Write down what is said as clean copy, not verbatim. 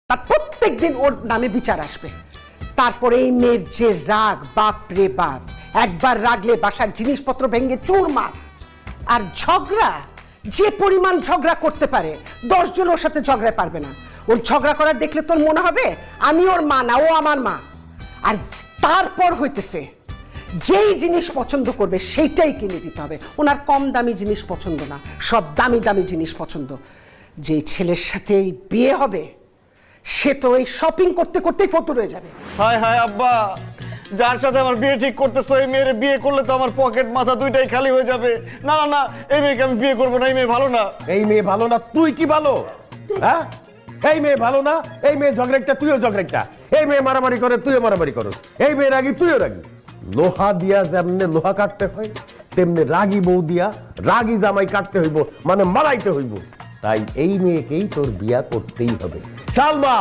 তার প্রত্যেকদিন ওর নামে বিচার আসবে। তারপরে এই মেয়ের যে রাগ, বাপ রে বাপ, একবার রাগলে বাসার জিনিসপত্র ভেঙে চুরমার। আর ঝগড়া, যে পরিমাণ ঝগড়া করতে পারে 10 জন ওর সাথে ঝগড়া পারবে না। ওর ঝগড়া করা দেখলে তোর মনে হবে আমি ওর মা না, ও আমার মা। আর তারপর হইতেছে যেই জিনিস পছন্দ করবে সেইটাই কিনে দিতে হবে। ওনার কম দামি জিনিস পছন্দ না, সব দামি দামি জিনিস পছন্দ। যে ছেলের সাথে এই বিয়ে হবে সে তো এই শপিং করতে করতেই ফতুর হয়ে যাবে। হায় হায় আব্বা, যার সাথে আমার বিয়ে ঠিক করতেছো এই মেয়ের বিয়ে করলে তো আমার পকেট মাথা দুইটাই খালি হয়ে যাবে। না না না, এই মেয়েকে আমি বিয়ে করবো না, এই মেয়ে ভালো না। এই মেয়ে ভালো না, তুই কি ভালো? হ্যাঁ, এই মেয়ে ভালো না, এই মেয়ে ঝগড়াটা, তুইও ঝগড়াটা। এই মেয়ে মারামারি করে, তুইও মারামারি করস। এই মেয়ে রাগি, তুইও রাগি। লোহা দিয়া যেমনে লোহা কাটতে হয়, তেমনি রাগি বউ দিয়া রাগি জামাই কাটতে হইব, মানে মারাইতে হইব। তাই এই মেয়েকেই তোর বিয়া করতেই হবে। সালমা!